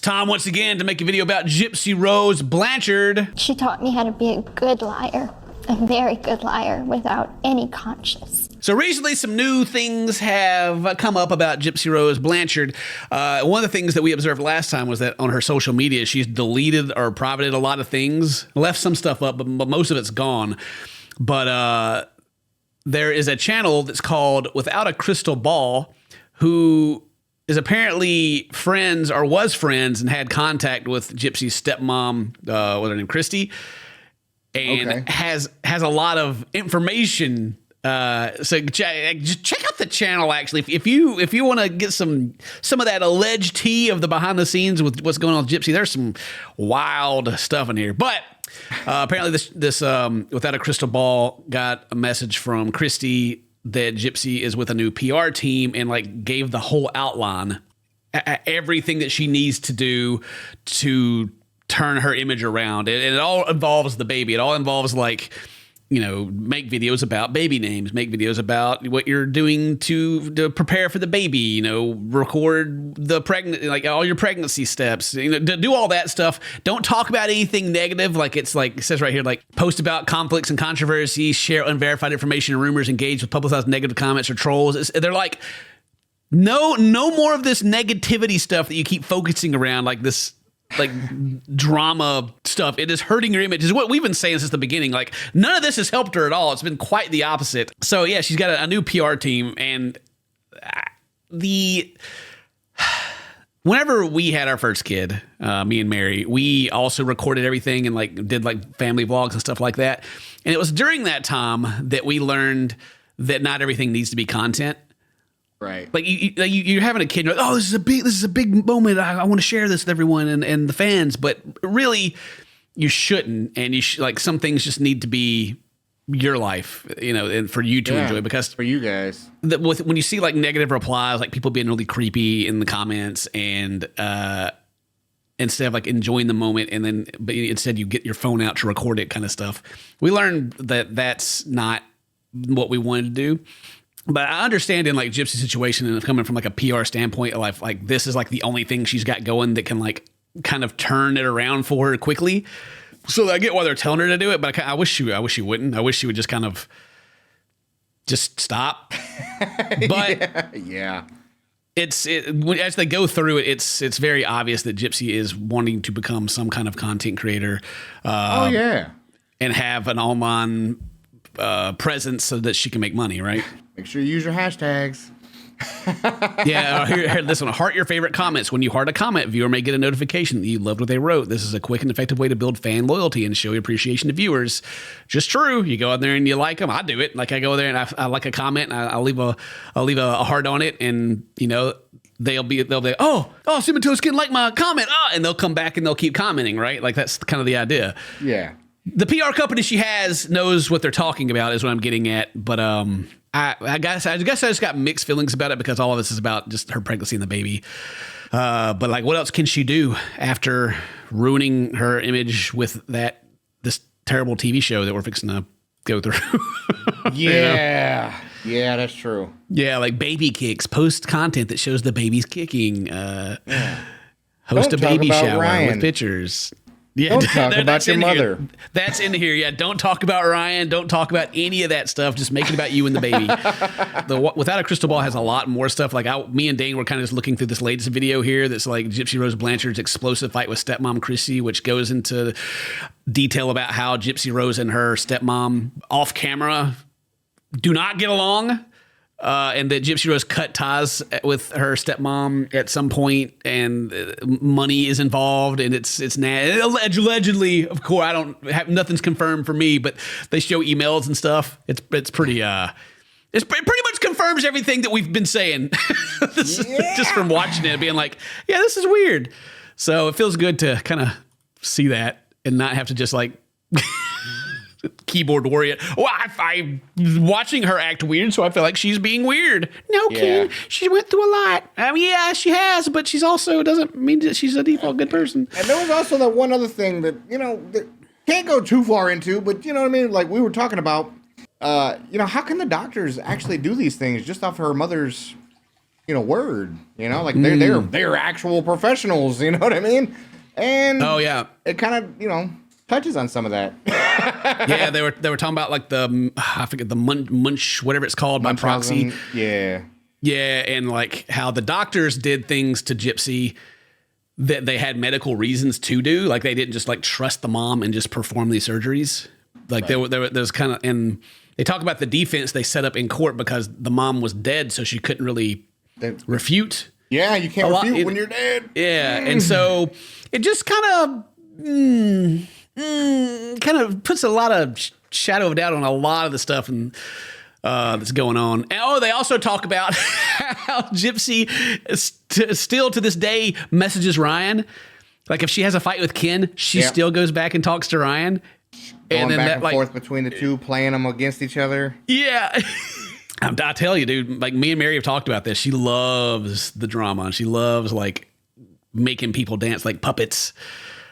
time once again to make a video about Gypsy Rose Blanchard. She taught me how to be a good liar, a very good liar without any conscience. So recently some new things have come up about Gypsy Rose Blanchard. One of the things that we observed last time was that on her social media, she's deleted or privated a lot of things, left some stuff up, but most of it's gone. But there is a channel that's called Without a Crystal Ball, who is apparently friends or was friends and had contact with Gypsy's stepmom, what's her name, Christy, and has a lot of information. So just check out the channel. Actually, if you want to get some of that alleged tea of the behind the scenes with what's going on with Gypsy, there's some wild stuff in here. But apparently, this Without a Crystal Ball got a message from Christy that Gypsy is with a new PR team and like gave the whole outline, everything that she needs to do to turn her image around. And it all involves the baby. It all involves like, you know, make videos about baby names, make videos about what you're doing to prepare for the baby, you know, record the like all your pregnancy steps, you know, do all that stuff. Don't talk about anything negative. Like it's like, it says right here, like post about conflicts and controversies, share unverified information and rumors, engage with publicized negative comments or trolls. They're like, no more of this negativity stuff that you keep focusing around, like this, like drama stuff. It is hurting your image. Is what we've been saying since the beginning. Like none of this has helped her at all. It's been quite the opposite. So yeah, she's got a new PR team, and whenever we had our first kid, me and Mary, we also recorded everything and like did like family vlogs and stuff like that. And it was during that time that we learned that not everything needs to be content. Right. Like you're having a kid, you're like, oh, this is a big moment. I want to share this with everyone and the fans. But really, you shouldn't. And like some things just need to be your life, you know, and for you to enjoy. Because for you guys, when you see like negative replies, like people being really creepy in the comments, and instead of like enjoying the moment, and then but instead you get your phone out to record it, kind of stuff. We learned that that's not what we wanted to do. But I understand in like Gypsy's situation and coming from like a PR standpoint, like this is like the only thing she's got going that can like kind of turn it around for her quickly. So I get why they're telling her to do it, but I wish she wouldn't. I wish she would just kind of just stop. But yeah, as they go through it, it's very obvious that Gypsy is wanting to become some kind of content creator. And have an online presence so that she can make money, right? Make sure you use your hashtags. Yeah, here, this one. Heart your favorite comments. When you heart a comment, viewer may get a notification that you loved what they wrote. This is a quick and effective way to build fan loyalty and show your appreciation to viewers. Just true. You go out there and you like them. I do it. Like I go there and I like a comment and I'll leave a heart on it, and you know they'll be oh CinnamonToastKen like my comment, and they'll come back and they'll keep commenting, right? Like that's kind of the idea. Yeah. The PR company she has knows what they're talking about, is what I'm getting at. But I guess I just got mixed feelings about it because all of this is about just her pregnancy and the baby. But like, what else can she do after ruining her image with this terrible TV show that we're fixing to go through? Yeah. You know? Yeah, that's true. Yeah, like baby kicks, post content that shows the baby's kicking, host a baby shower with pictures. Yeah, don't talk about your mother. That's in here. Yeah, don't talk about Ryan. Don't talk about any of that stuff. Just make it about you and the baby. Without a Crystal Ball has a lot more stuff. Like me and Dane were kind of just looking through this latest video here that's like Gypsy Rose Blanchard's explosive fight with stepmom Chrissy, which goes into detail about how Gypsy Rose and her stepmom off camera do not get along. And that Gypsy Rose cut ties with her stepmom at some point, and money is involved, and it's allegedly, of course, I don't have nothing's confirmed for me, but they show emails and stuff. It's pretty it pretty much confirms everything that we've been saying just from watching it, being like, yeah, this is weird. So it feels good to kind of see that and not have to just like keyboard warrior. Well, I'm watching her act weird, so I feel like she's being weird. No, Ken, she went through a lot. I mean, yeah, she has, but she's also doesn't mean that she's a default good person. And there was also that one other thing that, you know, that can't go too far into, but you know what I mean? Like we were talking about, you know, how can the doctors actually do these things just off her mother's word. Like they're actual professionals. You know what I mean? And it kind of touches on some of that. Yeah, they were talking about like I forget the munch whatever it's called by proxy. Yeah, and like how the doctors did things to Gypsy that they had medical reasons to do. Like they didn't just like trust the mom and just perform these surgeries. Like there was kind of, and they talk about the defense they set up in court because the mom was dead, so she couldn't really refute. Yeah, you can't refute when you're dead. Yeah, and so it just kind of puts a lot of shadow of doubt on a lot of the stuff and that's going on. And they also talk about how Gypsy still to this day messages Ryan. Like if she has a fight with Ken, she still goes back and talks to Ryan. Going back and forth between the two, playing them against each other. Yeah. I tell you, dude, like me and Mary have talked about this. She loves the drama and she loves like making people dance like puppets.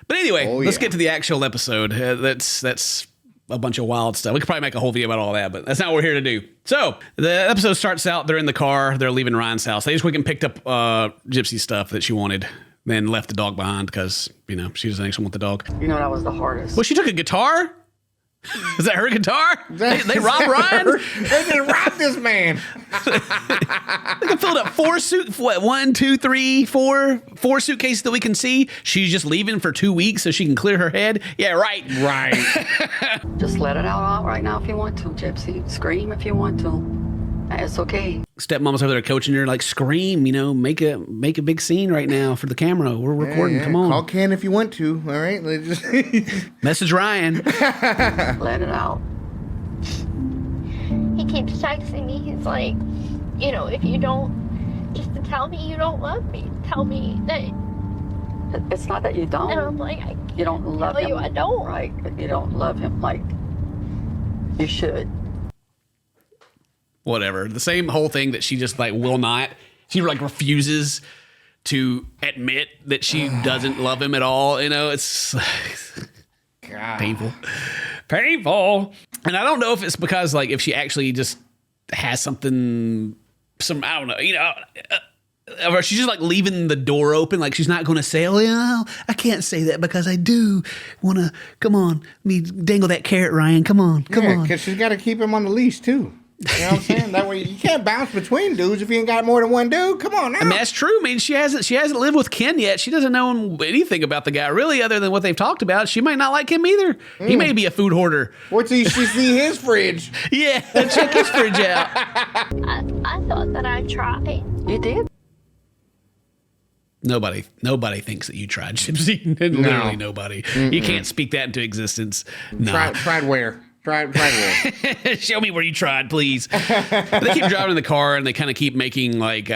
But anyway, let's get to the actual episode. That's a bunch of wild stuff. We could probably make a whole video about all that, but that's not what we're here to do. So the episode starts out, they're in the car, they're leaving Ryan's house. They just went and picked up Gypsy's stuff that she wanted, then left the dog behind because, she doesn't actually want the dog. That was the hardest. Well, she took a guitar? Is that her guitar? They robbed Ryan? They just robbed this man. They filled up four suitcases that we can see. She's just leaving for 2 weeks so she can clear her head. Yeah, right. Right. Just let it out right now if you want to, Gypsy. Scream if you want to. It's okay. Stepmom's over there coaching her, like, scream, make a big scene right now for the camera. We're recording. Yeah. Come on. Call Ken if you want to. All right. Message Ryan. Let it out. He keeps texting me. He's like, if you don't, just to tell me you don't love me. Tell me that. It's not that you don't. And I'm like, you don't love him. I don't. Right, but you don't love him like you should. Whatever. The same whole thing that she just like will not. She like refuses to admit that she doesn't love him at all. It's painful. And I don't know if it's because like if she actually just has I don't know, or she's just like leaving the door open. Like she's not going to say, I can't say that because I do want to, come on, let me dangle that carrot, Ryan. Come on. Because she's got to keep him on the leash too. You know what I'm saying? That way you can't bounce between dudes if you ain't got more than one dude. Come on now. I mean, that's true. I mean, she hasn't lived with Ken yet. She doesn't know anything about the guy really, other than what they've talked about. She might not like him either. He may be a food hoarder. Wait till she see his fridge. Yeah, check his fridge out. I thought that I tried. You did? Nobody thinks that you tried, Gypsy. Literally nobody. Mm-mm. You can't speak that into existence. No. Tried where? Tried where? Show me where you tried, please. They keep driving in the car and they kind of keep making like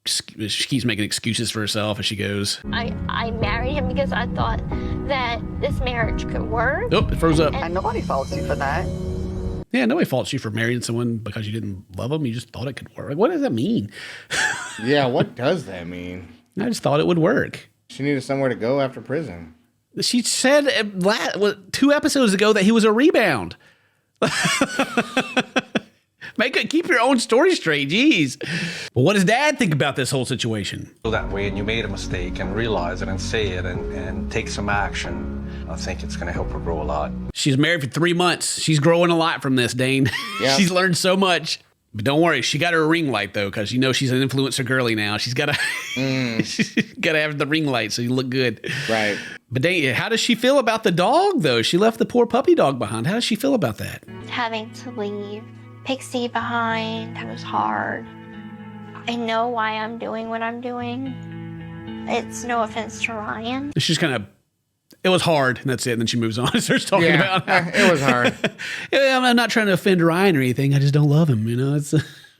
she keeps making excuses for herself as she goes. I married him because I thought that this marriage could work. Oh, it froze up. And nobody faults you for that. Yeah, nobody faults you for marrying someone because you didn't love them. You just thought it could work. Like, what does that mean? Yeah, what does that mean? I just thought it would work. She needed somewhere to go after prison. She said 2 episodes ago that he was a rebound. Keep your own story straight. Jeez. But what does Dad think about this whole situation? That way, and you made a mistake and realize it and say it and take some action. I think it's going to help her grow a lot. She's married for 3 months. She's growing a lot from this, Dane. Yep. She's learned so much. But don't worry, she got her ring light though, because she's an influencer girly now. She's got to have the ring light so you look good. Right. But Dane, how does she feel about the dog though? She left the poor puppy dog behind. How does she feel about that? Having to leave Pixie behind, that was hard. I know why I'm doing what I'm doing. It's no offense to Ryan. She's kind of, it was hard, and that's it. And then she moves on and starts talking about it was hard. I'm not trying to offend Ryan or anything. I just don't love him, It's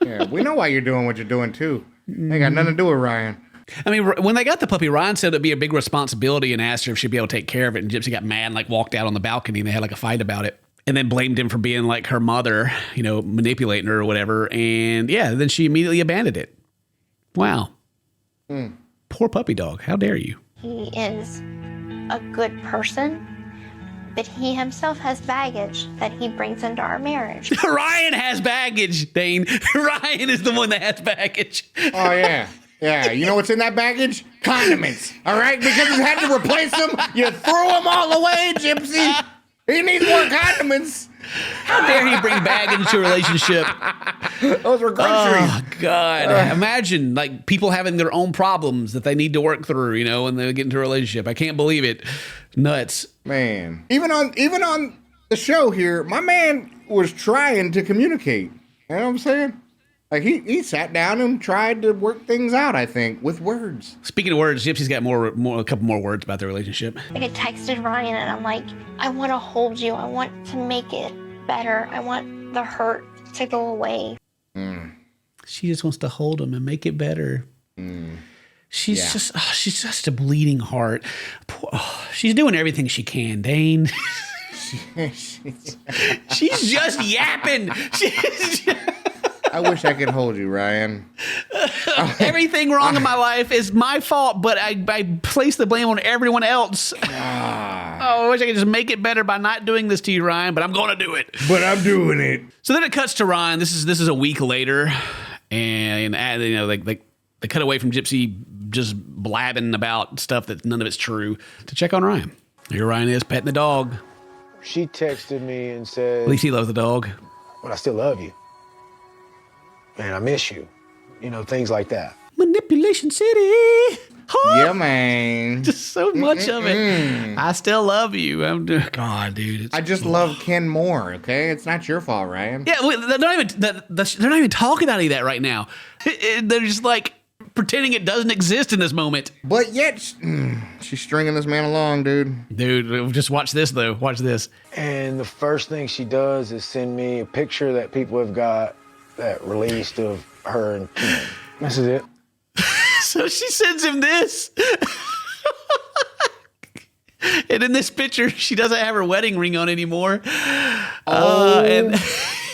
yeah, we know why you're doing what you're doing too. Ain't got nothing to do with Ryan. I mean, when they got the puppy, Ryan said it'd be a big responsibility and asked her if she'd be able to take care of it. And Gypsy got mad and like walked out on the balcony and they had like a fight about it. And then blamed him for being like her mother, manipulating her or whatever. And yeah, then she immediately abandoned it. Wow. Poor puppy dog. How dare you? He is a good person, but he himself has baggage that he brings into our marriage. Ryan has baggage, Dane. Ryan is the one that has baggage. Oh, yeah. Yeah, you know what's in that baggage? Condiments, all right? Because you had to replace them, you threw them all away, Gypsy. He needs more condiments. How dare he bring baggage to a relationship? Those were groceries. Oh, God. Imagine, like, people having their own problems that they need to work through, you know, when they get into a relationship. I can't believe it. Nuts. Man. Even on the show here, my man was trying to communicate. You know what I'm saying? Like, he sat down and tried to work things out, I think, with words. Speaking of words, Gypsy's got a couple more words about their relationship. Like, I texted Ryan and I'm like, I want to hold you. I want to make it better. I want the hurt to go away. She just wants to hold him and make it better. She's just a bleeding heart. She's doing everything she can, Dane. She's just yapping. I wish I could hold you, Ryan. Everything wrong in my life is my fault, but I place the blame on everyone else. I wish I could just make it better by not doing this to you, Ryan, but I'm going to do it. But I'm doing it. So then it cuts to Ryan. This is a week later, and you know, they cut away from Gypsy just blabbing about stuff that none of it's true to check on Ryan. Here Ryan is petting the dog. She texted me and said, At least he loves the dog. but I still love you. And I miss you. You know, things like that. Manipulation City. Huh? Yeah, man. Just so much of it. I still love you. God, dude. I just love Ken more, okay? It's not your fault, Ryan. Yeah, they're not even talking about any of that right now. They're just like pretending it doesn't exist in this moment. But yet, she's stringing this man along, dude. Dude, just watch this, though. Watch this. And the first thing she does is send me a picture that people have got that released of her and Ken. This is it. So she sends him this. And in this picture, she doesn't have her wedding ring on anymore. And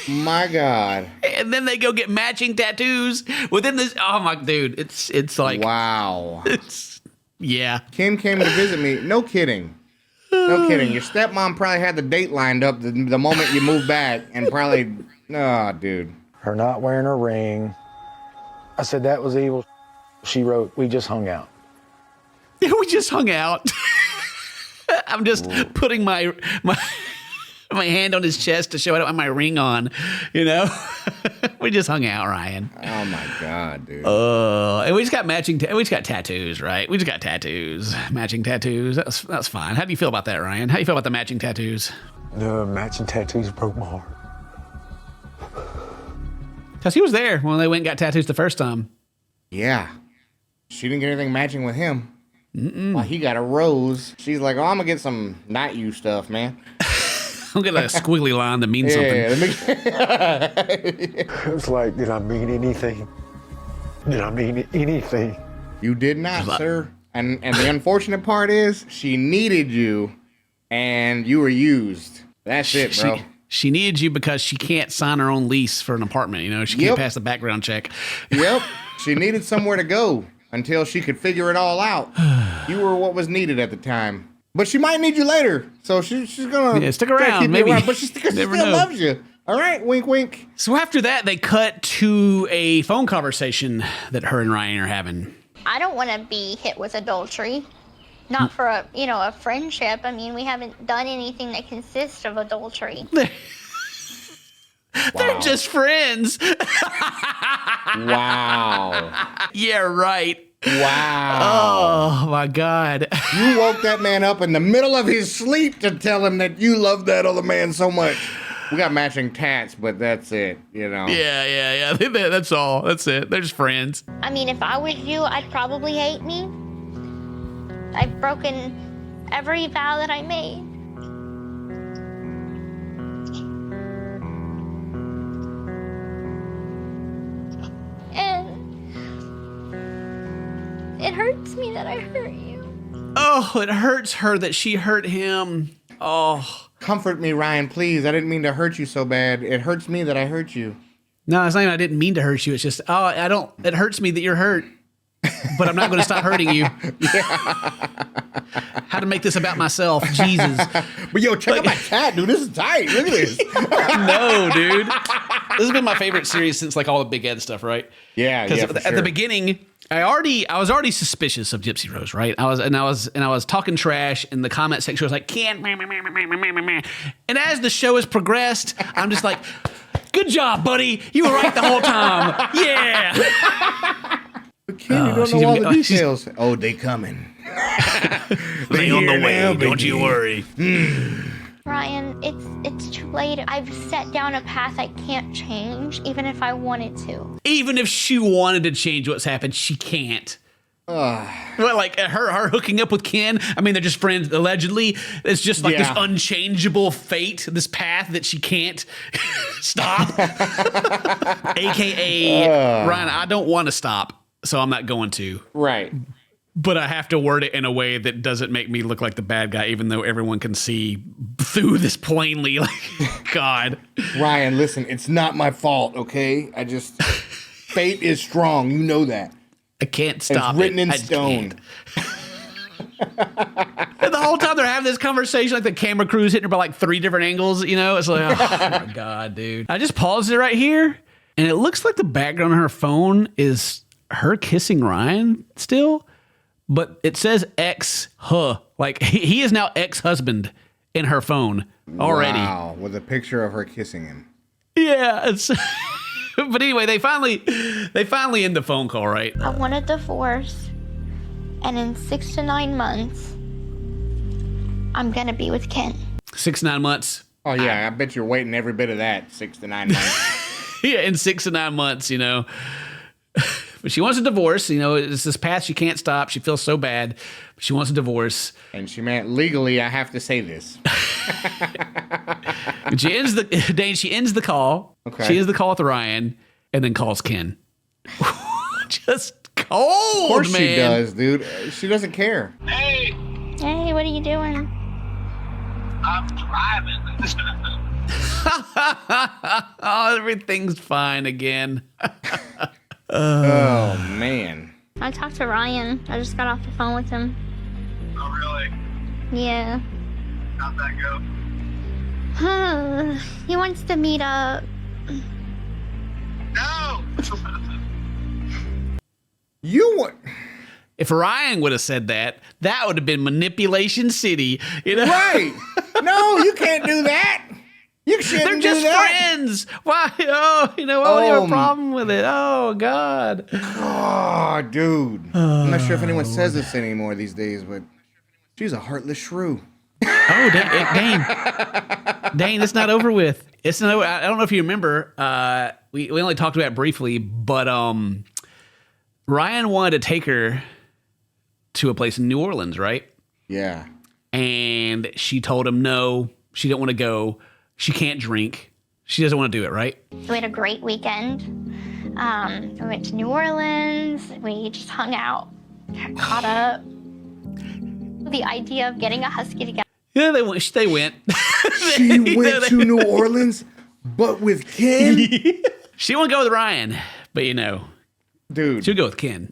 my God. And then they go get matching tattoos within this. Oh, my dude. It's like. Wow. Yeah. Kim came to visit me. No kidding. No kidding. Your stepmom probably had the date lined up the moment you moved back and probably. Oh, dude. Her not wearing her ring. I said that was evil. She wrote, we just hung out. We just hung out. I'm just putting my hand on his chest to show I don't have my ring on, you know? We just hung out, Ryan. Oh, my God, dude. And we just got we just got tattoos, right? We just got tattoos. Matching tattoos. That's fine. How do you feel about that, Ryan? How do you feel about the matching tattoos? The matching tattoos broke my heart. Because he was there when they went and got tattoos the first time. Yeah. She didn't get anything matching with him. Well, he got a rose. She's like, oh, I'm going to get some not you stuff, man. I'll get a squiggly line that means something. It's like, did I mean anything? Did I mean anything? You did not, sir. And the unfortunate part is she needed you and you were used. That's it, bro. She needed you because she can't sign her own lease for an apartment. You know, she can't pass the background check. Yep. She needed somewhere to go until she could figure it all out. You were what was needed at the time. But she might need you later. So she's going to stick around. Maybe. But she still loves you. All right. Wink, wink. So after that, they cut to a phone conversation that her and Ryan are having. I don't want to be hit with adultery. Not for a friendship. I mean, we haven't done anything that consists of adultery. They're just friends. Wow. Yeah, right. Wow. Oh, my God. You woke that man up in the middle of his sleep to tell him that you love that other man so much. We got matching tats, but that's it, you know. Yeah. That's all. That's it. They're just friends. I mean, if I was you, I'd probably hate me. I've broken every vow that I made. And it hurts me that I hurt you. Oh, it hurts her that she hurt him. Oh. Comfort me, Ryan, please. I didn't mean to hurt you so bad. It hurts me that I hurt you. No, it's not even I didn't mean to hurt you. It's just, it hurts me that you're hurt. But I'm not going to stop hurting you. How to make this about myself, Jesus. But yo, check out my cat, dude. This is tight. Look at this. No, dude. This has been my favorite series since like all the Big Ed stuff, right? Yeah, Because for at sure. the beginning, I was already suspicious of Gypsy Rose, right? I was talking trash in the comment section. I was like, Ken, and as the show has progressed, I'm just like, good job, buddy. You were right the whole time. Yeah. But Ken, you don't she's know all gonna the be- details. Oh, they coming. They on the here way. now, Don't baby. you worry. Ryan, it's too late. I've set down a path I can't change, even if I wanted to. Even if she wanted to change what's happened, she can't. Well, like her hooking up with Ken. I mean, they're just friends allegedly. It's just like this Yeah. unchangeable fate, this path that she can't stop. AKA Ryan, I don't want to stop, so I'm not going to. Right. But I have to word it in a way that doesn't make me look like the bad guy, even though everyone can see through this plainly. Like, God. Ryan, listen, it's not my fault, okay? Fate is strong. You know that. I can't It's stop written it. in I just stone. can't. And the whole time they're having this conversation, like the camera crew's hitting her by like 3 different angles, you know? It's like, oh my God, dude. I just paused it right here, and it looks like the background on her phone is her kissing Ryan still, but it says ex-huh. Like, he is now ex-husband in her phone already. Wow, with a picture of her kissing him. Yeah. It's but anyway, they finally end the phone call, right? I want a divorce, and in 6 to 9 months, I'm gonna be with Ken. 6 to 9 months. Oh, yeah, I bet you're waiting every bit of that, 6 to 9 months. Yeah, in 6 to 9 months, you know. But she wants a divorce. You know, it's this path she can't stop. She feels so bad. But she wants a divorce. And she meant legally, I have to say this. And she ends the call. Okay. She ends the call with Ryan and then calls Ken. Just cold, Of course man. she does, dude. She doesn't care. Hey, what are you doing? I'm driving. Oh, everything's fine again. Oh, man. I talked to Ryan. I just got off the phone with him. Oh, really? Yeah. How'd that go? He wants to meet up. No! You what? If Ryan would have said that, that would have been manipulation city. You know? Right. No, you can't do that. You shouldn't They're do just that. friends. Why? Oh, you know, why would you have a Oh, problem with it? Oh, God. Oh, dude. I'm not sure if anyone says this anymore these days, but she's a heartless shrew. Oh, Dane, it's not over with. It's not. I don't know if you remember. We only talked about it briefly, but Ryan wanted to take her to a place in New Orleans, right? Yeah. And she told him no, she didn't want to go. She can't drink. She doesn't want to do it, right? We had a great weekend. We went to New Orleans. We just hung out, got caught up. The idea of getting a husky together. Yeah, they went. They went. She went to New Orleans, but with Ken? She won't go with Ryan, but you know, Dude. she'll go with Ken.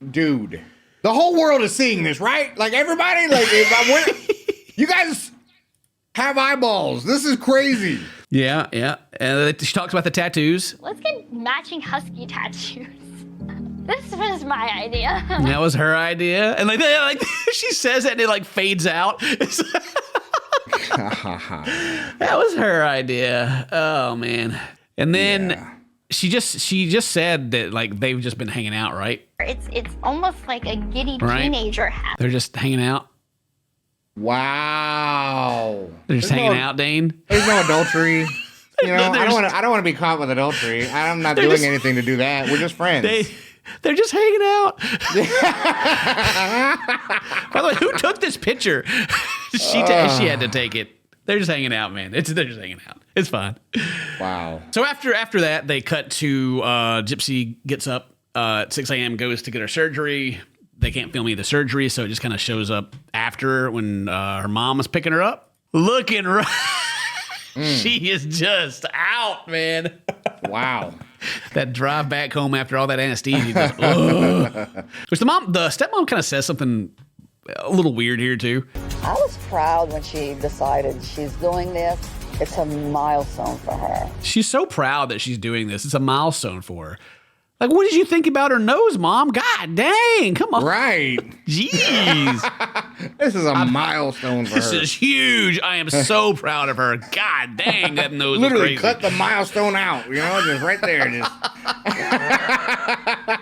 Dude. The whole world is seeing this, right? Like, everybody, like, if I went, you guys have eyeballs. This is crazy. Yeah. She talks about the tattoos. Let's get matching husky tattoos. This was my idea. That was her idea, and like she says that and it like fades out. That was her idea. Oh man! And then Yeah. she just said that like they've just been hanging out, right? It's almost like a giddy Right. teenager hat. They're just hanging out. Wow. They're just There's hanging no- out, Dane. There's no adultery. You know, There's- I don't want to be caught with adultery. I'm not They're doing just- anything to do that. We're just friends. They're just hanging out. By the way, who took this picture? She had to take it. They're just hanging out, man. They're just hanging out. It's fine. Wow. So after that, they cut to Gypsy gets up at 6 a.m., goes to get her surgery. They can't film any of the surgery, so it just kind of shows up after when her mom is picking her up. Looking right. She is just out, man. Wow. That drive back home after all that anesthesia. Just, ugh. Which the stepmom kind of says something a little weird here too. I was proud when she decided she's doing this. It's a milestone for her. She's so proud that she's doing this. It's a milestone for her. Like, what did you think about her nose, Mom? God dang, come on. Right. Jeez. This is a milestone for This her. is huge. I am so proud of her. God dang, that nose is Literally crazy. cut the milestone out, just right there. Just.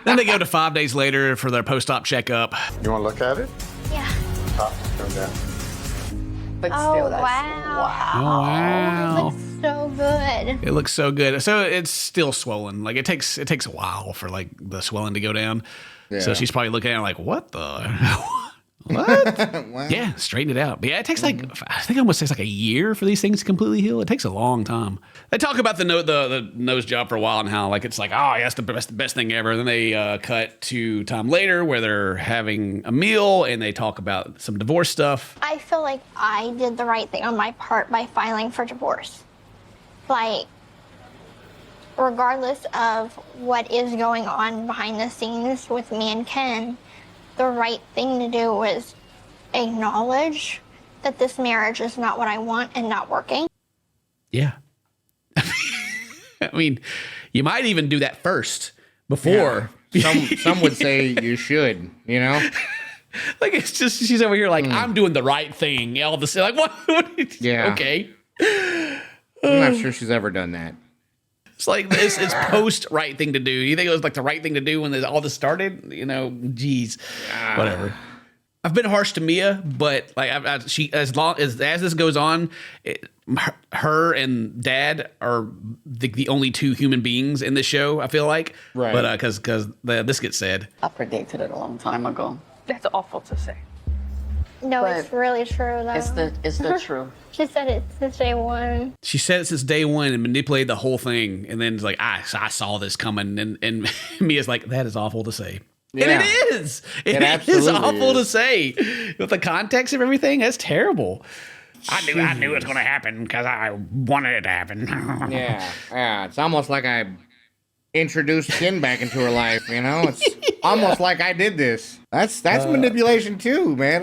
Then they go to 5 days later for their post-op checkup. You want to look at it? Yeah. Top, go down. But Oh, still, that's wow. Oh, wow. It looks so good. It looks so good. So it's still swollen. Like it takes a while for like the swelling to go down. Yeah. So she's probably looking at it like, what the? What? Wow. Yeah, straighten it out. But yeah, it takes like I think it almost takes like a year for these things to completely heal. It takes a long time. They talk about the nose job for a while and how like it's like, oh, yeah, that's the best thing ever. Then they cut to time later where they're having a meal and they talk about some divorce stuff. I feel like I did the right thing on my part by filing for divorce. Like, regardless of what is going on behind the scenes with me and Ken, the right thing to do was acknowledge that this marriage is not what I want and not working. Yeah. I mean, you might even do that first before. Yeah. Some would say you should, Like it's just she's over here like I'm doing the right thing. All this like what? Yeah. Okay. I'm not sure she's ever done that. It's like it's post right thing to do. You think it was like the right thing to do when all this started? Geez, whatever. I've been harsh to Mia, but like she as this goes on, her and Dad are the only two human beings in this show. I feel like, right? But because this gets said, I predicted it a long time ago. That's awful to say. No, But it's really true though. It's the truth. She said it since day one. she said it since day one and manipulated the whole thing, and then it's like I saw this coming, and Mia's like that is awful to say. Yeah. And it is. It is absolutely awful to is. say. With the context of everything, that's terrible. I knew it was going to happen because I wanted it to happen. Yeah. It's almost like I introduced Ken back into her life. It's almost like I did this. That's manipulation too, man.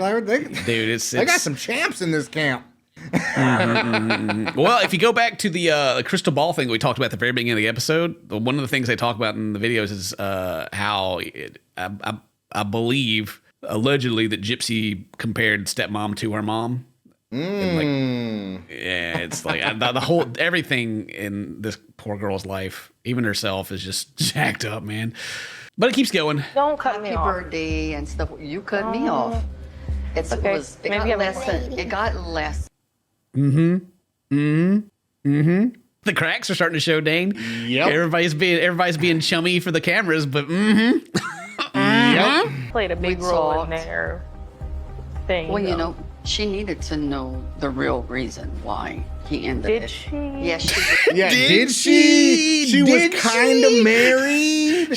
Dude, they got some champs in this camp. Well, if you go back to the crystal ball thing we talked about at the very beginning of the episode, one of the things they talk about in the videos is how I believe allegedly that Gypsy compared stepmom to her mom. And it's like the whole everything in this poor girl's life, even herself, is just jacked up, man. But it keeps going. Don't cut me Happy off. birthday and stuff. You cut me off. It got less. The cracks are starting to show, Dane. Yep. Everybody's being chummy for the cameras, but Yep. Played a big We role talked. in their thing. Well, she needed to know the real reason why he ended it. Did she? Yes, she did. Yeah, Did did she? She was Did kind of she? married.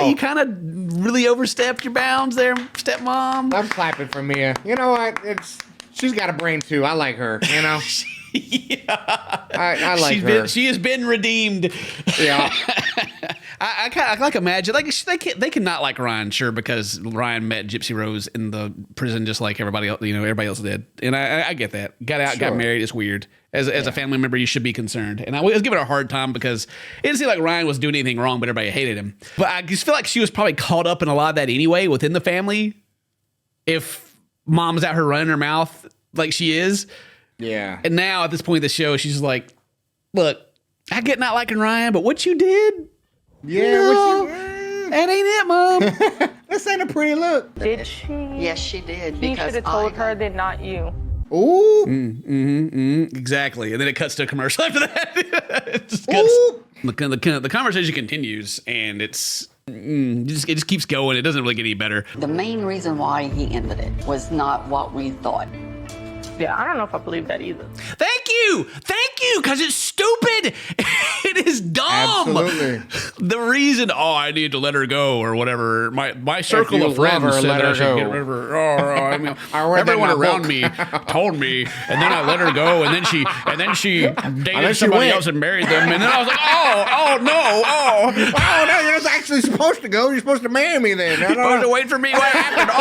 you kind of really overstepped your bounds there, stepmom. I'm clapping for Mia. You know what? She's got a brain too. I like her. Yeah. I like her. She has been redeemed. Yeah. I like imagine like they cannot like Ryan, sure, because Ryan met Gypsy Rose in the prison just like everybody else did, and I get that. Got out, got married. It's weird. As a family member, you should be concerned. And I was giving her a hard time because it didn't seem like Ryan was doing anything wrong, but everybody hated him. But I just feel like she was probably caught up in a lot of that anyway within the family. If mom's out here running her mouth like she is. Yeah. And now at this point of the show, she's like, look, I get not liking Ryan, but what you did, Yeah. that ain't it, Mom. This ain't a pretty look. Did she? Yes, she did. He should have told her that, not you. Ooh. Exactly. And then it cuts to a commercial after that. It just Ooh. the conversation continues, and it just keeps going. It doesn't really get any better. The main reason why he ended it was not what we thought. Yeah, I don't know if I believe that either. Thank you, because it's stupid. It is dumb. Absolutely. The reason, I need to let her go or whatever. My circle you of friends love her, said let that I her should go. get rid of her. I mean, I read that in everyone my around book. me told me, and then I let her go, and then she dated she somebody went. else and married them, and then I was like, no. Oh, no, you're not actually supposed to go. You're supposed to marry me then. You're supposed to wait for me. What happened?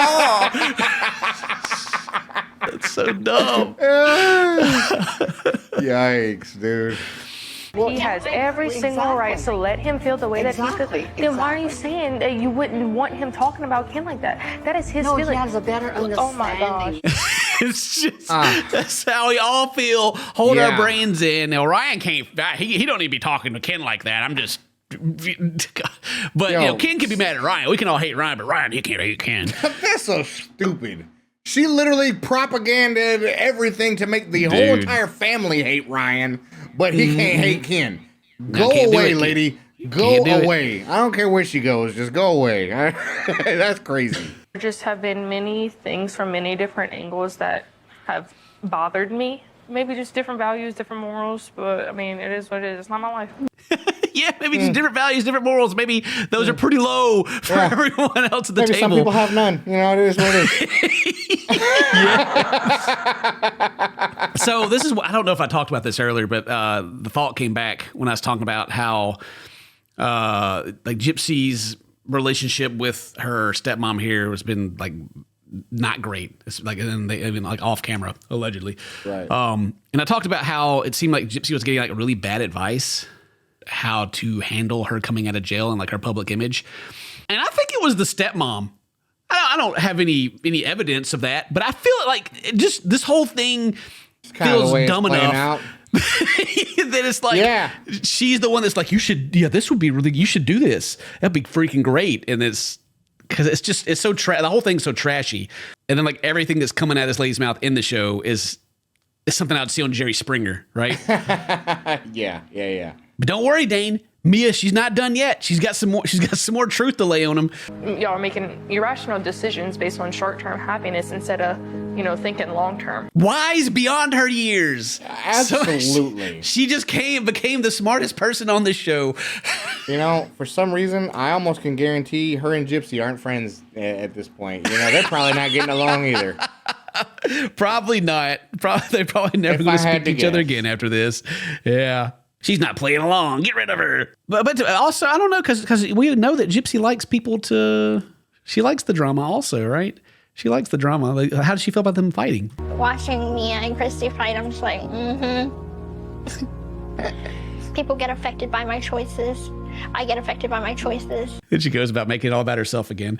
so dumb. Yikes, dude. He has every single right to let him feel the way that he feels. Then why are you saying that you wouldn't want him talking about Ken like that? That is his feeling. He has a better understanding. Oh my gosh. It's just that's how we all feel. Hold our brains in. Now Ryan can't. He don't need to be talking to Ken like that. I'm just. But Ken can be mad at Ryan. We can all hate Ryan, but Ryan, he can't hate Ken. That's so stupid. She literally propagandaed everything to make the whole entire family hate Ryan, but he can't hate Ken. Go away, lady. Go away. I don't care where she goes. Just go away. That's crazy. There just have been many things from many different angles that have bothered me. Maybe just different values, different morals, but I mean, it is what it is. It's not my life. Yeah, maybe just different values, different morals. Maybe those are pretty low for everyone else at the table. Some people have none. You know, it is what it is. So this is what I don't know if I talked about this earlier, but the thought came back when I was talking about how like Gypsy's relationship with her stepmom here has been like not great. It's like, and they even like off camera allegedly. Right. And I talked about how it seemed like Gypsy was getting like really bad advice how to handle her coming out of jail and like her public image. And I think it was the stepmom. I don't have any evidence of that, but I feel like just this whole thing feels dumb enough that it's like she's the one that's like, you should you should do this. That'd be freaking great. And it's because it's so the whole thing's so trashy. And then like everything that's coming out of this lady's mouth in the show is something I'd see on Jerry Springer, right? Yeah. But don't worry, Dane. Mia, she's not done yet. She's got some more truth to lay on him. Y'all are making irrational decisions based on short-term happiness instead of, thinking long-term. Wise beyond her years. Absolutely. So she just became the smartest person on this show. For some reason, I almost can guarantee her and Gypsy aren't friends at this point. They're probably not getting along either. Probably not. They're probably never going to speak to each other again after this. Yeah. She's not playing along. Get rid of her. But also, I don't know, because we know that Gypsy likes she likes the drama also, right? She likes the drama. Like, how does she feel about them fighting? Watching Mia and Christy fight, I'm just like, People get affected by my choices. I get affected by my choices. And she goes about making it all about herself again.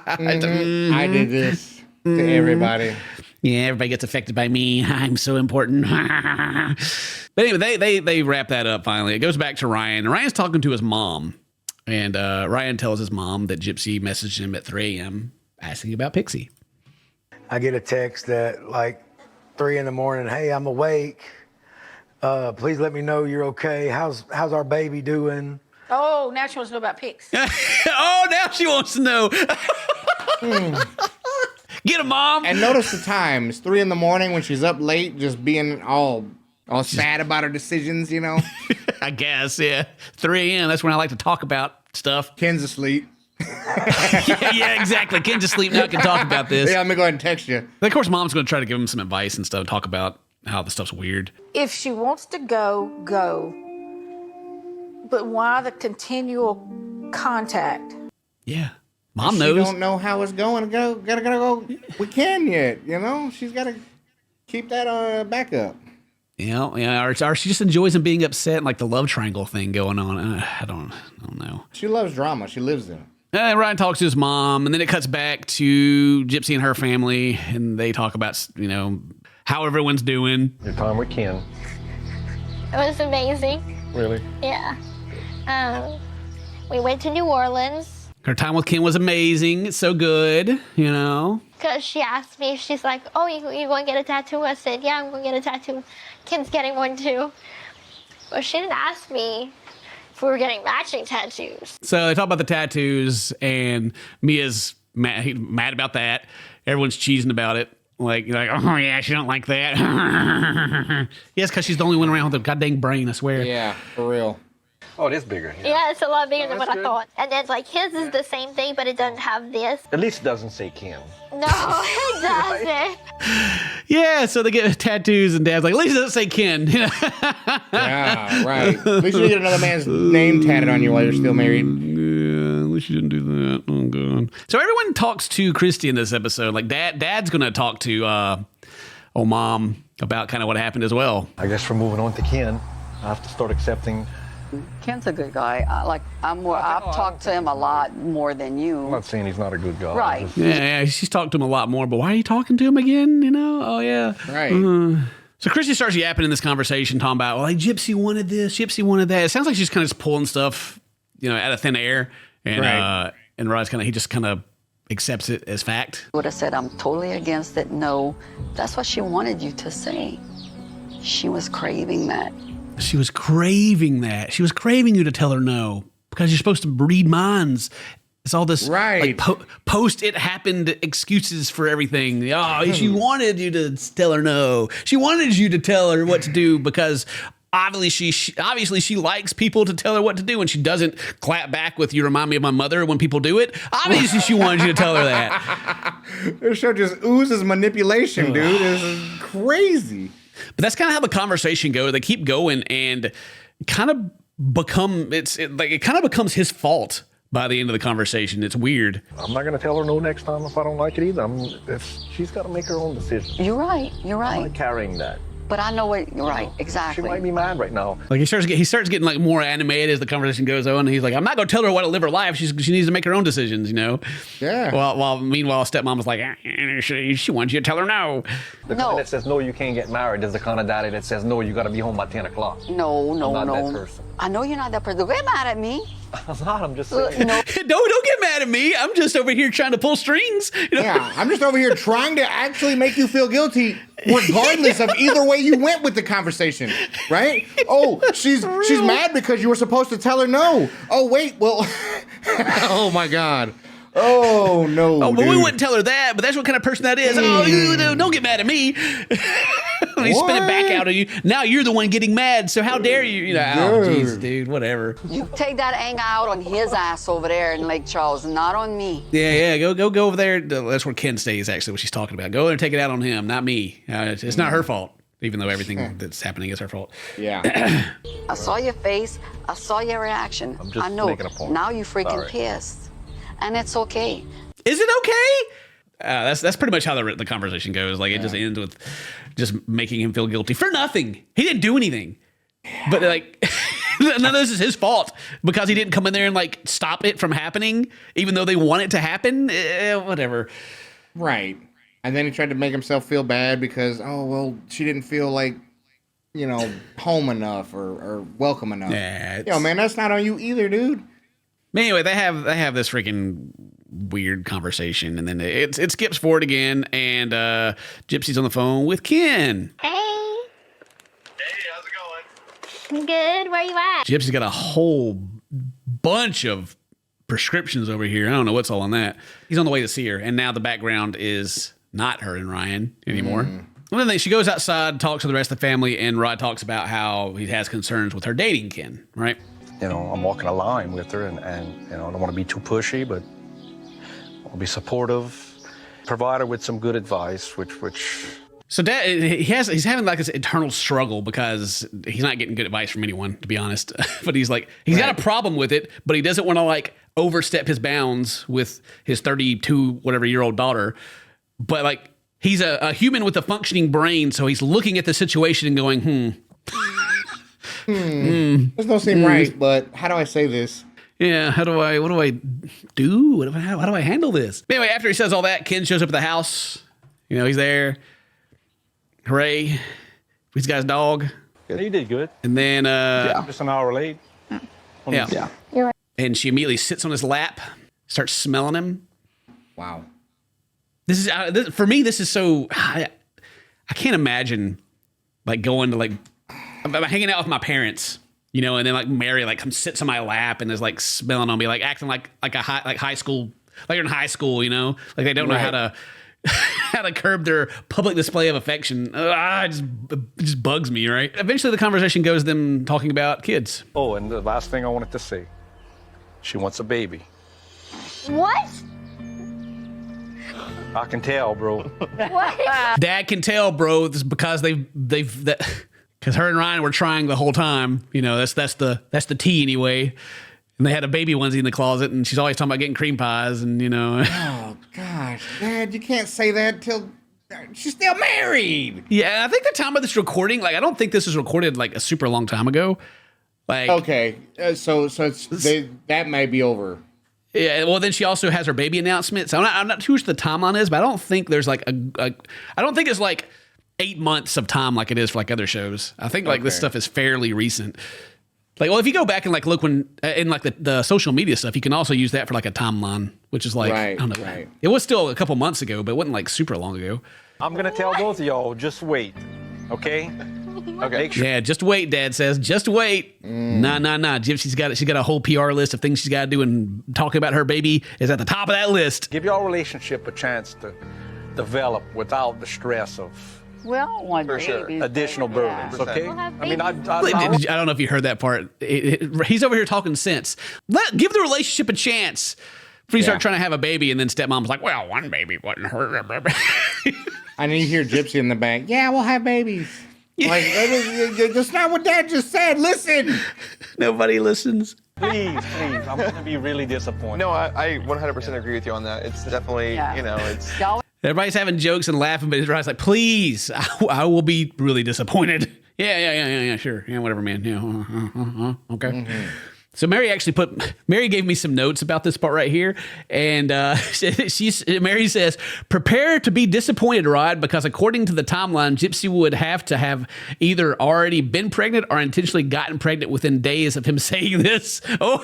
I did this to everybody. Yeah, everybody gets affected by me. I'm so important. But anyway, they wrap that up finally. It goes back to Ryan. Ryan's talking to his mom. And Ryan tells his mom that Gypsy messaged him at 3 a.m. asking about Pixie. I get a text at like 3 a.m. Hey, I'm awake. Please let me know you're okay. How's our baby doing? Oh, now she wants to know about Pix. Oh, now she wants to know. Get him, Mom. And notice the time. It's 3 a.m. when she's up late, just being all sad about her decisions, I guess, yeah. 3 a.m. That's when I like to talk about stuff. Ken's asleep. yeah, exactly. Ken's asleep now. Can talk about this. Yeah, I'm going to go ahead and text you. And of course, Mom's going to try to give him some advice and stuff, talk about how the stuff's weird. If she wants to go, go. But why the continual contact? Yeah. Mom knows. She don't know how it's going. Gotta go. We can yet, She's got to keep that backup. Or she just enjoys him being upset and like the love triangle thing going on. I don't know. She loves drama. She lives in it. And Ryan talks to his mom, and then it cuts back to Gypsy and her family, and they talk about, how everyone's doing. Your time with Ken. It was amazing. Really? Yeah. We went to New Orleans. Her time with Ken was amazing. It's so good, Because she asked me, she's like, oh, you going to get a tattoo? I said, yeah, I'm going to get a tattoo. Ken's getting one too. But she didn't ask me if we were getting matching tattoos. So they talk about the tattoos, and Mia's mad about that. Everyone's cheesing about it. Like, oh, yeah, she don't like that. Yes, because she's the only one around with a goddamn brain, I swear. Yeah, for real. Oh, it is bigger. Yeah, it's a lot bigger than what I thought. And then, his is the same thing, but it doesn't have this. At least it doesn't say Ken. No, it doesn't. Yeah, so they get tattoos, and Dad's like, at least it doesn't say Ken. Yeah, right. At least you get another man's name tatted on you while you're still married. Yeah, she didn't do that. Oh god. So everyone talks to Christy in this episode. Like Dad's gonna talk to Mom about kind of what happened as well. I guess we're moving on to Ken. I have to start accepting. Ken's a good guy. I've talked to him a lot more than you. I'm not saying he's not a good guy. Right. Yeah, she's talked to him a lot more, but why are you talking to him again? You know? Oh yeah. Right. So Christy starts yapping in this conversation, talking about, well, like, Gypsy wanted this, Gypsy wanted that. It sounds like she's kind of just pulling stuff, out of thin air. And and Rod's he just kind of accepts it as fact. Would have said, I'm totally against it. No, that's what she wanted you to say. She was craving that. She was craving that. She was craving you to tell her no because you're supposed to read minds. It's all this like post it happened excuses for everything. Oh, she wanted you to tell her no. She wanted you to tell her what to do because obviously she likes people to tell her what to do, and she doesn't clap back with "you remind me of my mother" when people do it. Obviously, she wanted you to tell her that. This show just oozes manipulation, dude. This is crazy. But that's kind of how the conversation goes. They keep going and kind of it kind of becomes his fault by the end of the conversation. It's weird. I'm not going to tell her no next time if I don't like it either. She's got to make her own decision. You're right. I'm not carrying that. But I know what you're right. Exactly. She might be mad right now. Like he starts getting like more animated as the conversation goes on. And he's like, I'm not going to tell her what to live her life. She needs to make her own decisions, Yeah. Meanwhile, stepmom was like, she wants you to tell her no. The kind that says no, you can't get married is the kind of daddy that says no, you got to be home by 10 o'clock. No. I'm not that person. I know you're not that person. Don't get mad at me. I'm not. I'm just saying. No. Don't get mad at me. I'm just over here trying to pull strings. Yeah, I'm just over here trying to actually make you feel guilty, regardless of either way you went with the conversation, right? Oh, she's mad because you were supposed to tell her no. Oh wait, well, oh my God. Oh no. Oh, but we wouldn't tell her that. But that's what kind of person that is. Oh, don't get mad at me. He spit it back out of you. Now you're the one getting mad. So how dare you? Oh, jeez, dude. Whatever. You take that anger out on his ass over there in Lake Charles, not on me. Yeah. Go over there. That's where Ken stays. Actually, what she's talking about. Go there and take it out on him, not me. It's not her fault. Even though everything that's happening is her fault. Yeah. I saw your face. I saw your reaction. I'm just I know. making a point. Now you freaking pissed. And it's okay. Is it okay? That's pretty much how the conversation goes. Like it just ends with just making him feel guilty for nothing. He didn't do anything. But like none of this is his fault because he didn't come in there and like stop it from happening, even though they want it to happen. Whatever. Right. And then he tried to make himself feel bad because, she didn't feel like, home enough or welcome enough. Yeah, man, that's not on you either, dude. Anyway, they have this freaking weird conversation, and then it skips forward again, and Gypsy's on the phone with Ken. Hey. Hey, how's it going? Good. Where you at? Gypsy's got a whole bunch of prescriptions over here. I don't know what's all on that. He's on the way to see her, and now the background is not her and Ryan anymore. Well, then she goes outside, talks to the rest of the family, and Rod talks about how he has concerns with her dating Ken, right? I'm walking a line with her, and I don't want to be too pushy, but I'll be supportive, provide her with some good advice, which. So Dad, he's having like this internal struggle because he's not getting good advice from anyone, to be honest. But he's got a problem with it, but he doesn't want to like overstep his bounds with his 32 whatever year old daughter. But like he's a human with a functioning brain, so he's looking at the situation and going, This don't seem right, but how do I say this? Yeah, what do I do? How do I handle this? Anyway, after he says all that, Ken shows up at the house. He's there. Hooray. He's got his dog. Yeah, you did good. And then just an hour late. Yeah. You're right. And she immediately sits on his lap, starts smelling him. Wow. This is for me, this is so I can't imagine like going to like I'm hanging out with my parents, and then like Mary like comes sits on my lap and is like smelling on me, like acting like high school, like you're in high school, like they don't know how to curb their public display of affection. It just bugs me, right? Eventually, the conversation goes them talking about kids. Oh, and the last thing I wanted to say, she wants a baby. What? I can tell, bro. What? Dad can tell, bro. This is because because her and Ryan were trying the whole time. That's the T anyway. And they had a baby onesie in the closet, and she's always talking about getting cream pies, and Oh gosh, Dad, you can't say that till she's still married. Yeah, I think the time of this recording, like I don't think this was recorded like a super long time ago. Like okay, so that may be over. Yeah, well, then she also has her baby announcement. So I'm not too sure the timeline is, but I don't think there's like I don't think it's like 8 months of time like it is for like other shows. I think like this stuff is fairly recent. Like, well, if you go back and like look when in like the social media stuff, you can also use that for like a timeline, which is like I don't know. Right. It was still a couple months ago, but it wasn't like super long ago. I'm gonna tell both of y'all, just wait, okay? Okay. Sure. Yeah, just wait, Dad says. Just wait. Nah. Gypsy's got it. She's got a whole PR list of things she's got to do, and talking about her baby is at the top of that list. Give y'all relationship a chance to develop without the stress of additional burdens. Okay. I mean, I don't know if you heard that part. He's over here talking sense. Give the relationship a chance. Before you start trying to have a baby, and then stepmom's like, "Well, one baby wasn't her." I know you hear Gypsy in the back. Yeah, we'll have babies. Like, that's not what Dad just said. Listen. Nobody listens. Please. I'm going to be really disappointed. No, I 100% agree with you on that. It's definitely, it's... Everybody's having jokes and laughing, but his wife's like, please, I will be really disappointed. Yeah, sure. Yeah, whatever, man. Yeah, okay. Mm-hmm. So Mary gave me some notes about this part right here. And Mary says, prepare to be disappointed, Rod, because according to the timeline, Gypsy would have to have either already been pregnant or intentionally gotten pregnant within days of him saying this. Oh.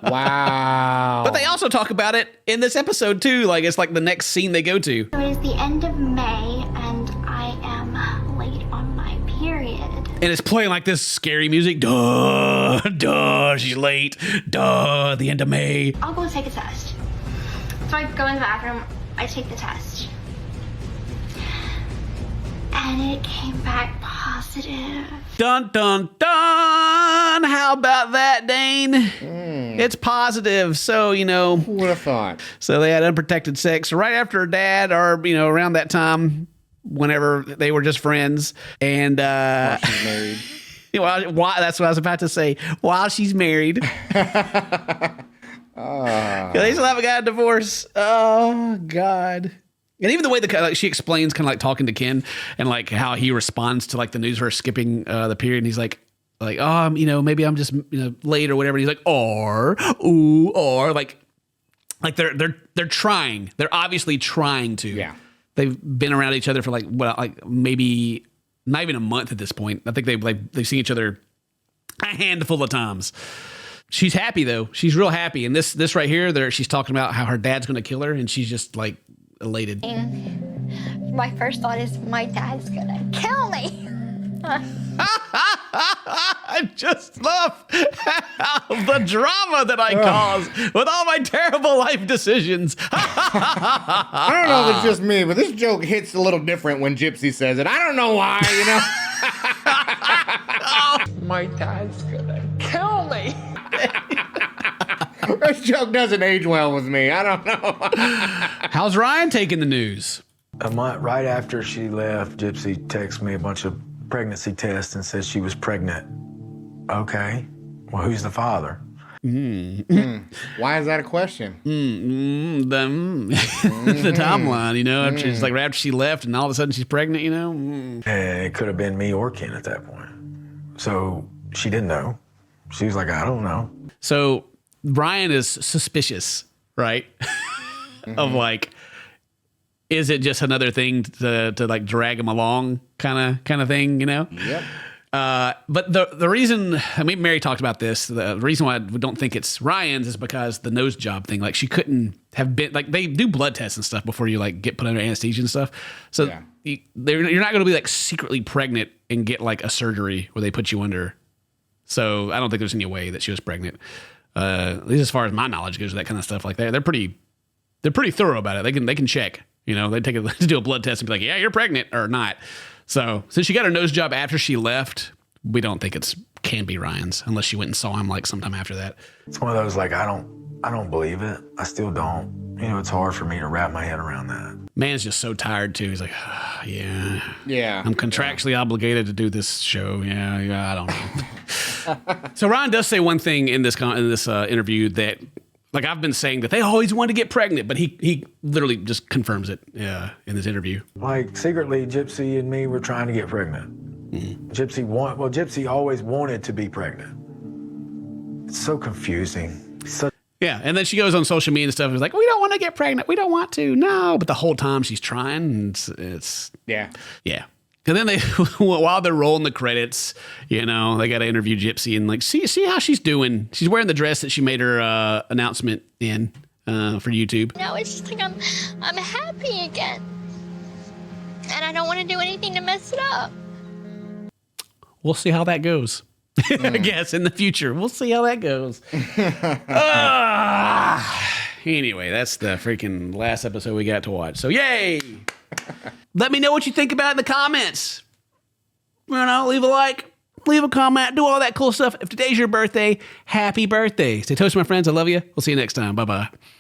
Wow. But they also talk about it in this episode too. Like it's like the next scene they go to. So it is the end of May and I am late on my period. And it's playing like this scary music. Duh, she's late. Duh, the end of May. I'll go take a test. So I go in the bathroom, I take the test. And it came back positive. Dun, dun, dun. How about that, Dane? It's positive. So, who would have thought? So they had unprotected sex right after her dad or, around that time. Whenever they were just friends, and while she's married. That's what I was about to say. While she's married, they still haven't got a divorce. Oh God! And even the way she explains, kind of like talking to Ken, and like how he responds to like the news of her skipping the period. And he's like, oh, maybe I'm just late or whatever. And he's like, or like they're trying. They're obviously trying to. Yeah. They've been around each other for maybe not even a month at this point. I think they've seen each other a handful of times. She's happy though. She's real happy. And this right here, she's talking about how her dad's going to kill her, and she's just like elated. And my first thought is my dad's going to kill me. I just love the drama that I cause with all my terrible life decisions. I don't know if it's just me, but this joke hits a little different when Gypsy says it. I don't know why, My dad's gonna kill me. This joke doesn't age well with me. I don't know. How's Ryan taking the news? A month right after she left, Gypsy texted me a bunch of pregnancy tests and said she was pregnant. Okay. Well, who's the father? Why is that a question? The timeline, she's like right after she left and all of a sudden she's pregnant, And it could have been me or Ken at that point. So she didn't know. She was like, I don't know. So Ryan is suspicious, right? Of like, is it just another thing to like drag him along kind of thing, Yep. But the reason, Mary talked about this, the reason why we don't think it's Ryan's is because the nose job thing, like she couldn't have been, like they do blood tests and stuff before you like get put under anesthesia and stuff. So you're not going to be like secretly pregnant and get like a surgery where they put you under. So I don't think there's any way that she was pregnant. At least as far as my knowledge goes, that kind of stuff like that. They're pretty thorough about it. They can check, they do a blood test and be like, yeah, you're pregnant or not. So since she got her nose job after she left, we don't think can be Ryan's unless she went and saw him like sometime after that. It's one of those like I don't believe it. I still don't. It's hard for me to wrap my head around that. Man's just so tired too. He's like, yeah. I'm contractually obligated to do this show. Yeah, I don't know. So Ryan does say one thing in this interview that, like, I've been saying that they always want to get pregnant, but he literally just confirms it in this interview. Like, secretly, Gypsy and me were trying to get pregnant. Gypsy always wanted to be pregnant. It's so confusing. Yeah, and then she goes on social media and stuff and is like, we don't want to get pregnant. We don't want to. No. But the whole time she's trying. And it's yeah. And then while they're rolling the credits, they got to interview Gypsy and like, see how she's doing. She's wearing the dress that she made her announcement in for YouTube. No, it's just like I'm happy again. And I don't want to do anything to mess it up. We'll see how that goes. I guess in the future. We'll see how that goes. Anyway, that's the freaking last episode we got to watch. So yay! Let me know what you think about it in the comments. Leave a like, leave a comment, do all that cool stuff. If today's your birthday, happy birthday. Stay toasty, my friends. I love you. We'll see you next time. Bye-bye.